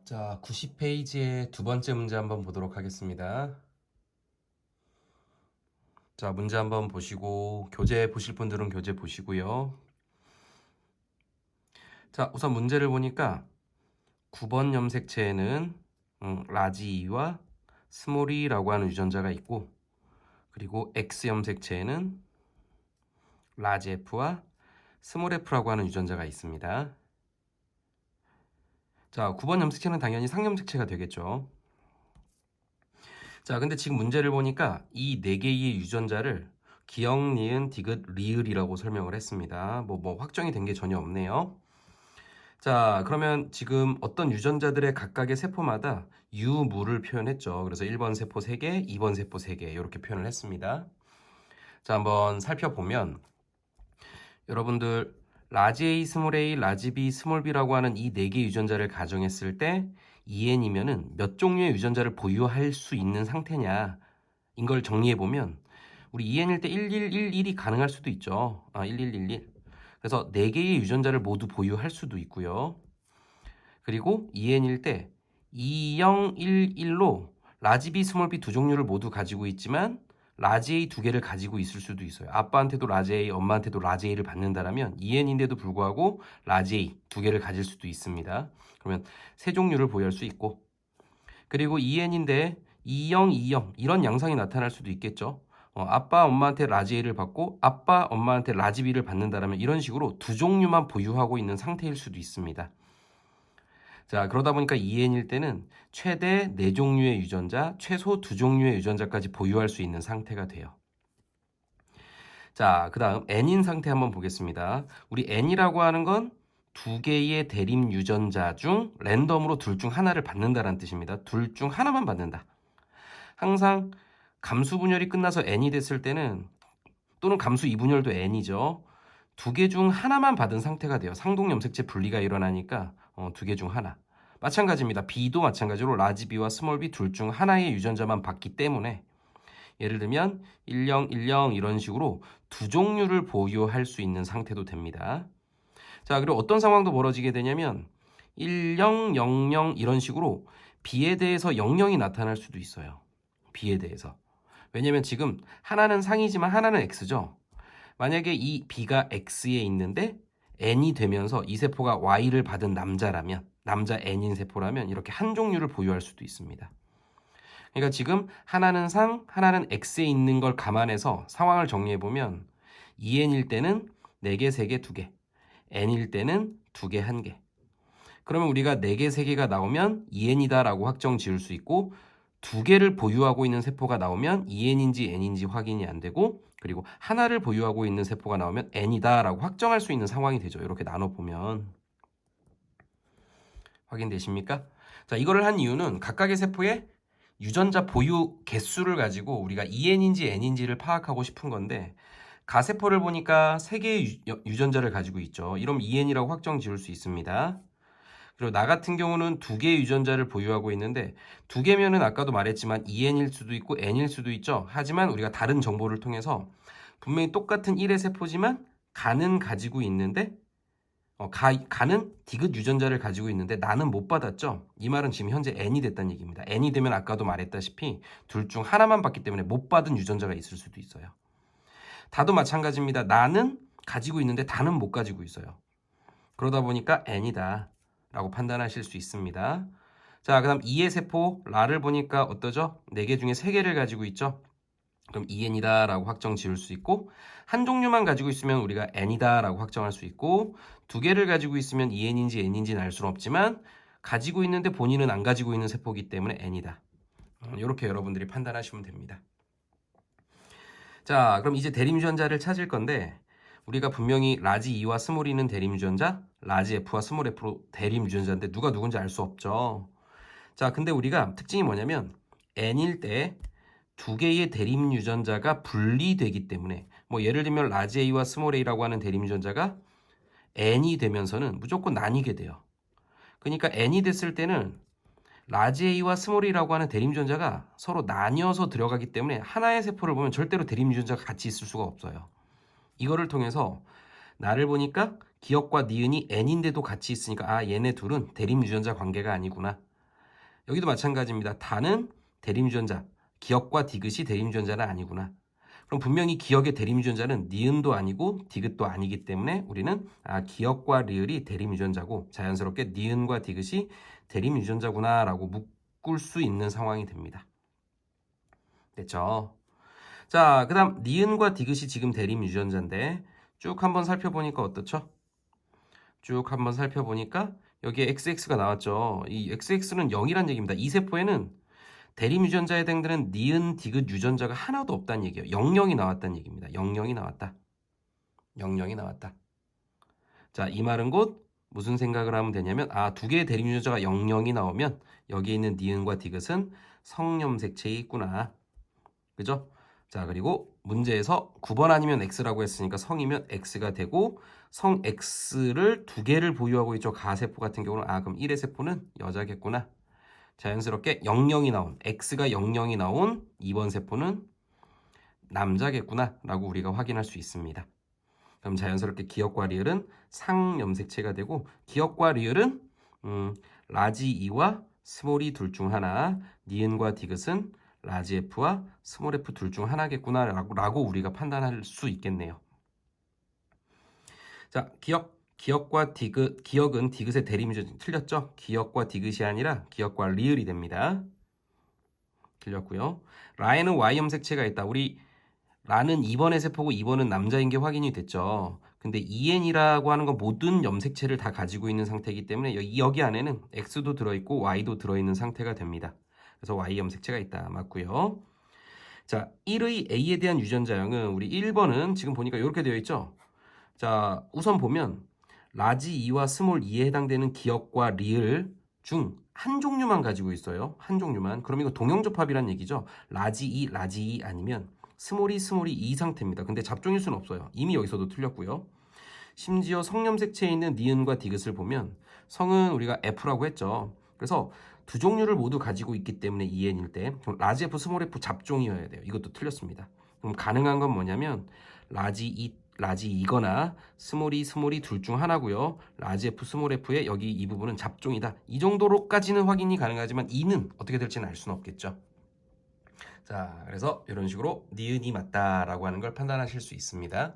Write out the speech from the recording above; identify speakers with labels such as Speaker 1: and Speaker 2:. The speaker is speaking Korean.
Speaker 1: 자, 90페이지의 두 번째 문제 한번 보도록 하겠습니다. 자, 문제 한번 보시고 교재 보실 분들은 교재 보시고요. 자, 우선 문제를 보니까 9번 염색체에는 라지 E와 스몰 e라고 하는 유전자가 있고, 그리고 X 염색체에는 라지 F와 스몰 f라고 하는 유전자가 있습니다. 자, 9번 염색체는 당연히 상염색체가 되겠죠. 자, 근데 지금 문제를 보니까 이 네 개의 유전자를 기역, 니은, 디귿, 리을이라고 설명을 했습니다. 뭐 확정이 된 게 전혀 없네요. 자, 그러면 지금 어떤 유전자들의 각각의 세포마다 유무를 표현했죠. 그래서 1번 세포 3개, 2번 세포 3개 이렇게 표현을 했습니다. 자, 한번 살펴보면 여러분들 라지 A, 스몰 a, 라지 B, 스몰 b라고 하는 이 네 개 유전자를 가정했을 때 EN이면은 몇 종류의 유전자를 보유할 수 있는 상태냐, 이걸 정리해 보면 우리 EN일 때 1111이 가능할 수도 있죠. 1111. 그래서 4개의 유전자를 모두 보유할 수도 있고요. 그리고 EN일 때 2011로 라지 B, 스몰 B 두 종류를 모두 가지고 있지만 라지 A 두 개를 가지고 있을 수도 있어요. 아빠한테도 라지 A, 엄마한테도 라지 A를 받는다라면 EN인데도 불구하고 라지 A 두 개를 가질 수도 있습니다. 그러면 세 종류를 보유할 수 있고, 그리고 EN인데 2020 이런 양상이 나타날 수도 있겠죠. 아빠 엄마한테 라지 A를 받고 아빠 엄마한테 라지 B를 받는다라면 이런 식으로 두 종류만 보유하고 있는 상태일 수도 있습니다. 자, 그러다 보니까 EN일 때는 최대 4종류의 유전자, 최소 2종류의 유전자까지 보유할 수 있는 상태가 돼요. 자, 그 다음 N인 상태 한번 보겠습니다. 우리 N이라고 하는 건 두 개의 대립 유전자 중 랜덤으로 둘 중 하나를 받는다라는 뜻입니다. 둘 중 하나만 받는다. 항상 감수 분열이 끝나서 n이 됐을 때는, 또는 감수 이분열도 n이죠. 두 개 중 하나만 받은 상태가 돼요. 상동 염색체 분리가 일어나니까 두 개 중 하나. 마찬가지입니다. B도 마찬가지로 라지 B와 스몰 B 둘 중 하나의 유전자만 받기 때문에, 예를 들면 1010 이런 식으로 두 종류를 보유할 수 있는 상태도 됩니다. 자, 그리고 어떤 상황도 벌어지게 되냐면 1000 이런 식으로 B에 대해서 00이 나타날 수도 있어요. B에 대해서. 왜냐면 지금 하나는 상이지만 하나는 X죠. 만약에 이 B가 X에 있는데 N이 되면서 이 세포가 Y를 받은 남자라면, 남자 N인 세포라면 이렇게 한 종류를 보유할 수도 있습니다. 그러니까 지금 하나는 상, 하나는 X에 있는 걸 감안해서 상황을 정리해보면 EN일 때는 4개, 3개, 2개, N일 때는 2개, 1개. 그러면 우리가 4개, 3개가 나오면 EN이다 라고 확정 지을 수 있고, 2개를 보유하고 있는 세포가 나오면 EN인지 N인지 확인이 안 되고, 그리고 하나를 보유하고 있는 세포가 나오면 N이다 라고 확정할 수 있는 상황이 되죠. 이렇게 나눠보면. 확인되십니까? 자, 이거를 한 이유는 각각의 세포의 유전자 보유 개수를 가지고 우리가 EN인지 N인지를 파악하고 싶은 건데, 가세포를 보니까 3개의 유전자를 가지고 있죠. 이러면 EN이라고 확정 지을 수 있습니다. 그리고 나 같은 경우는 2개의 유전자를 보유하고 있는데, 2개면은 아까도 말했지만 EN일 수도 있고 N일 수도 있죠. 하지만 우리가 다른 정보를 통해서 분명히 똑같은 1의 세포지만 가는 가지고 있는데, 가는 디귿 유전자를 가지고 있는데 나는 못 받았죠. 이 말은 지금 현재 N이 됐다는 얘기입니다. N이 되면 아까도 말했다시피 둘 중 하나만 받기 때문에 못 받은 유전자가 있을 수도 있어요. 다도 마찬가지입니다. 나는 가지고 있는데 다는 못 가지고 있어요. 그러다 보니까 N이다 라고 판단하실 수 있습니다. 자, 그 다음 2의 세포 라를 보니까 어떠죠? 4개 중에 3개를 가지고 있죠. 그럼 EN이다 라고 확정 지을 수 있고, 한 종류만 가지고 있으면 우리가 N이다 라고 확정할 수 있고, 2개를 가지고 있으면 EN인지 N인지는 알 수는 없지만 가지고 있는데 본인은 안 가지고 있는 세포이기 때문에 N이다. 이렇게 여러분들이 판단하시면 됩니다. 자, 그럼 이제 대립유전자를 찾을 건데, 우리가 분명히 라지 E와 스몰 E는 대립유전자, 라지 F와 스몰 F로 대립유전자인데 누가 누군지 알 수 없죠. 자, 근데 우리가 특징이 뭐냐면 N일 때 두 개의 대립유전자가 분리되기 때문에, 뭐 예를 들면 라지 A와 스몰 A라고 하는 대립유전자가 N이 되면서는 무조건 나뉘게 돼요. 그러니까 N이 됐을 때는 라지 A와 스몰 A라고 하는 대립유전자가 서로 나뉘어서 들어가기 때문에 하나의 세포를 보면 절대로 대립유전자가 같이 있을 수가 없어요. 이거를 통해서 나를 보니까 기역과 니은이 N인데도 같이 있으니까 얘네 둘은 대립유전자 관계가 아니구나. 여기도 마찬가지입니다. 다는 대림유전자, 기역과 디귿이 대림유전자는 아니구나. 그럼 분명히 기역의 대림유전자는 니은도 아니고 디귿도 아니기 때문에 우리는 기역과 리을이 대림유전자고 자연스럽게 니은과 디귿이 대림유전자구나 라고 묶을 수 있는 상황이 됩니다. 됐죠? 자, 그 다음 니은과 디귿이 지금 대림유전자인데 쭉 한번 살펴보니까 어떻죠? 쭉 한번 살펴보니까 여기에 XX가 나왔죠. 이 XX는 0이란 얘기입니다. 이 세포에는 대림유전자에 해당되는 니은, 디귿 유전자가 하나도 없다는 얘기예요. 00이 나왔다는 얘기입니다. 00이 나왔다. 00이 나왔다. 자, 이 말은 곧 무슨 생각을 하면 되냐면 두 개의 대림유전자가 00이 나오면 여기에 있는 니은과 디귿은 성염색체에 있구나. 그죠? 자, 그리고 문제에서 9번 아니면 X라고 했으니까 성이면 X가 되고 성 X를 두 개를 보유하고 있죠. 가세포 같은 경우는 그럼 1의 세포는 여자겠구나. 자연스럽게 00이 나온 X가 00이 나온 2번 세포는 남자겠구나 라고 우리가 확인할 수 있습니다. 그럼 자연스럽게 기역과 리을은 상염색체가 되고 기역과 리을은 라지 E와 스몰 E 둘 중 하나, 니은과 디귿은 라지 F와 스몰 F 둘 중 하나겠구나 라고 우리가 판단할 수 있겠네요. 자, 기역과 디귿, 기역은 디귿의 대림유전자 틀렸죠? 기역과 디귿이 아니라 기역과 리을이 됩니다. 틀렸고요. 라에는 Y염색체가 있다. 우리 라는 2번의 세포고 2번은 남자인 게 확인이 됐죠. 근데 EN이라고 하는 건 모든 염색체를 다 가지고 있는 상태이기 때문에 여기 안에는 X도 들어있고 Y도 들어있는 상태가 됩니다. 그래서 Y 염색체가 있다. 맞고요. 자, 1의 A에 대한 유전자형은 우리 1번은 지금 보니까 이렇게 되어 있죠. 자, 우선 보면 라지 E와 스몰 E에 해당되는 기역과 리을 중 한 종류만 가지고 있어요. 한 종류만. 그럼 이거 동형접합이란 얘기죠. 라지 E 아니면 스몰 E 이 상태입니다. 근데 잡종일 수는 없어요. 이미 여기서도 틀렸고요. 심지어 성염색체에 있는 니은과 디귿을 보면 성은 우리가 F라고 했죠. 그래서 두 종류를 모두 가지고 있기 때문에 EN일 때 라지 F, 스몰 F 잡종이어야 돼요. 이것도 틀렸습니다. 그럼 가능한 건 뭐냐면 라지 E거나 스몰 E 둘 중 하나고요. 라지 F, 스몰 F의 여기 이 부분은 잡종이다. 이 정도로까지는 확인이 가능하지만 E는 어떻게 될지는 알 수는 없겠죠. 자, 그래서 이런 식으로 니은이 맞다라고 하는 걸 판단하실 수 있습니다.